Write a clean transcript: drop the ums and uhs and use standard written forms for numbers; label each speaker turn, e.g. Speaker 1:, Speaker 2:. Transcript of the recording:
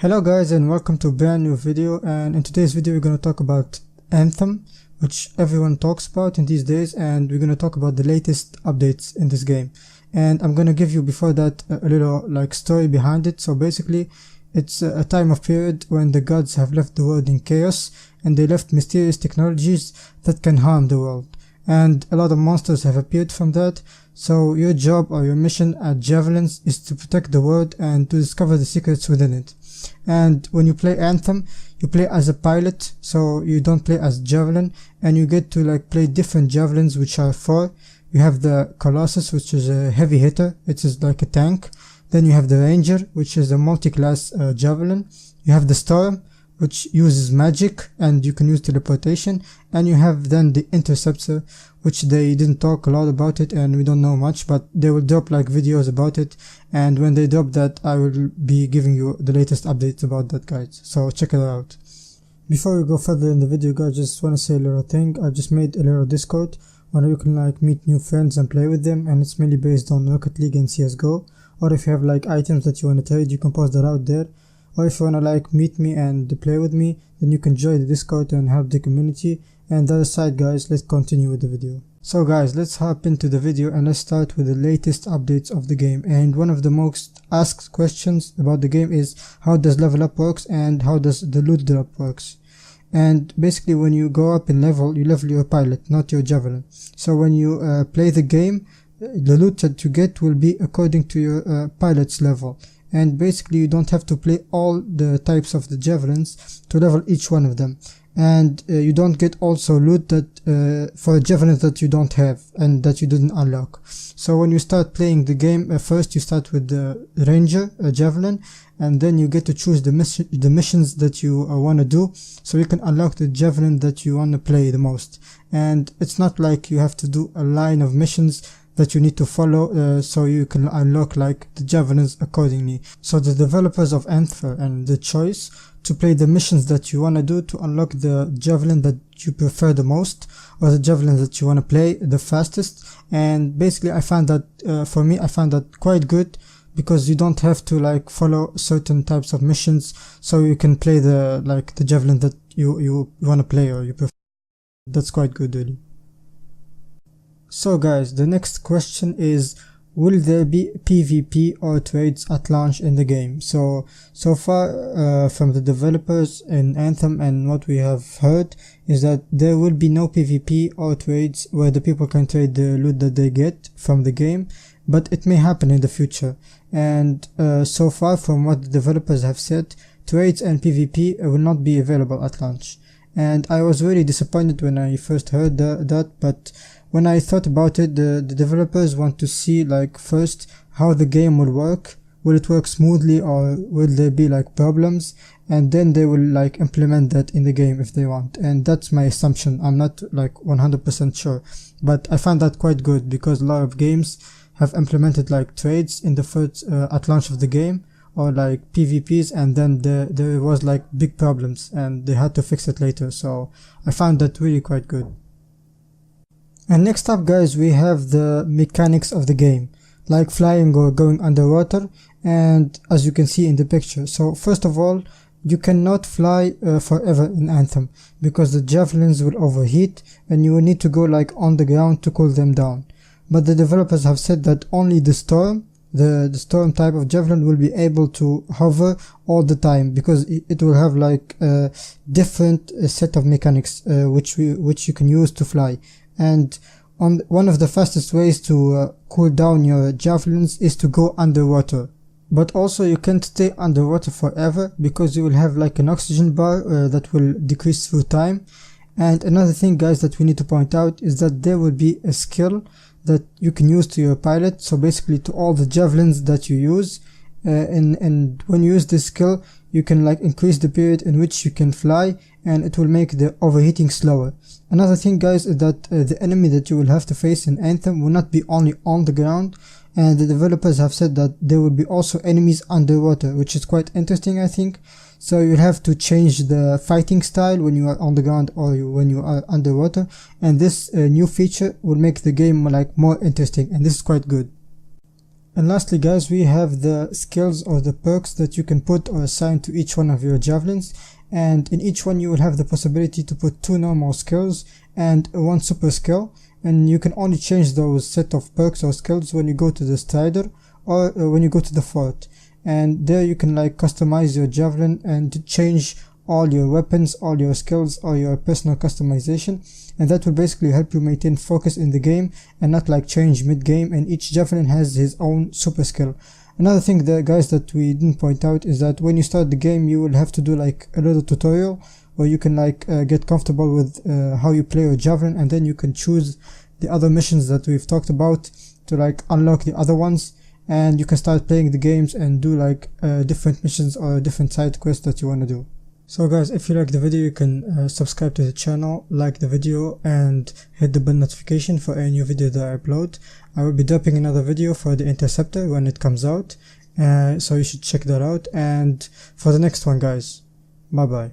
Speaker 1: Hello guys, and welcome to a brand new video. And in today's video we're going to talk about Anthem, which everyone talks about in these days, and we're going to talk about the latest updates in this game. And I'm going to give you before that a little story behind it. So basically it's a time of period when the gods have left the world in chaos, and they left mysterious technologies that can harm the world, and a lot of monsters have appeared from that. So your job or your mission at Javelins is to protect the world and to discover the secrets within it. And when you play Anthem, you play as a pilot, so you don't play as Javelin, and you get to play different Javelins, which are four. You have the Colossus, which is a heavy hitter, it is like a tank. Then you have the Ranger, which is a multi-class Javelin. You have the Storm, which uses magic and you can use teleportation. And you have then the Interceptor, which they didn't talk a lot about it and we don't know much, but they will drop videos about it, and when they drop that I will be giving you the latest updates about that, guys, so check it out. Before we go further in the video, guys, just want to say a little thing. I just made a little Discord where you can meet new friends and play with them, and it's mainly based on Rocket League and CSGO. Or if you have items that you want to trade, you can post that out there. Or if you want to meet me and play with me, then you can join the Discord and help the community. And that aside, guys, let's continue with the video. So guys, let's hop into the video and let's start with the latest updates of the game. And one of the most asked questions about the game is how does level up works and how does the loot drop works. And basically when you go up in level, you level your pilot, not your Javelin. So when you play the game, the loot that you get will be according to your pilot's level. And basically you don't have to play all the types of the Javelins to level each one of them. And you don't get also loot that for Javelins that you don't have and that you didn't unlock. So when you start playing the game, first you start with the Ranger, Javelin, and then you get to choose the missions that you want to do, so you can unlock the Javelin that you want to play the most. And it's not like you have to do a line of missions that you need to follow, so you can unlock the Javelins accordingly. So the developers of Anthem and the choice to play the missions that you want to do to unlock the Javelin that you prefer the most, or the Javelin that you want to play the fastest. And basically I found that, for me, I found that quite good, because you don't have to follow certain types of missions, so you can play the the Javelin that you want to play or you prefer. That's quite good, really. So guys, the next question is, will there be PvP or trades at launch in the game? So far from the developers in Anthem and what we have heard is that there will be no PvP or trades where the people can trade the loot that they get from the game, but it may happen in the future. And so far from what the developers have said, trades and PvP will not be available at launch. And I was really disappointed when I first heard that, but when I thought about it, the developers want to see first how the game will work. Will it work smoothly or will there be problems? And then they will implement that in the game if they want. And that's my assumption. I'm not 100% sure, but I found that quite good, because a lot of games have implemented trades in the first at launch of the game, or PvPs, and then there was big problems and they had to fix it later. So I found that really quite good. And next up, guys, we have the mechanics of the game, like flying or going underwater. And as you can see in the picture, so first of all, you cannot fly forever in Anthem, because the Javelins will overheat and you will need to go on the ground to cool them down. But the developers have said that only the Storm, the Storm type of Javelin, will be able to hover all the time, because it will have a different set of mechanics which you can use to fly. And one of the fastest ways to cool down your Javelins is to go underwater. But also you can't stay underwater forever, because you will have an oxygen bar that will decrease through time. And another thing, guys, that we need to point out is that there will be a skill that you can use to your pilot, so basically to all the Javelins that you use, and when you use this skill you can increase the period in which you can fly, and it will make the overheating slower. Another thing, guys, is that the enemy that you will have to face in Anthem will not be only on the ground, and the developers have said that there will be also enemies underwater, which is quite interesting, I think. So you'll have to change the fighting style when you are on the ground or when you are underwater, and this new feature will make the game more interesting, and this is quite good. And lastly guys, we have the skills or the perks that you can put or assign to each one of your javelins, and in each one you will have the possibility to put 2 normal skills and 1 super skill, and you can only change those set of perks or skills when you go to the strider or when you go to the fort, and there you can like customize your javelin and change all your weapons, all your skills, or your personal customization, and that will basically help you maintain focus in the game and not like change mid-game, and each javelin has his own super skill. Another thing that guys that we didn't point out is that when you start the game you will have to do like a little tutorial where you can like get comfortable with how you play your javelin, and then you can choose the other missions that we've talked about to like unlock the other ones, and you can start playing the games and do like different missions or different side quests that you want to do. So guys, if you like the video, you can subscribe to the channel, like the video, and hit the bell notification for any new video that I upload. I will be dropping another video for the Interceptor when it comes out, so you should check that out. And for the next one guys, bye bye.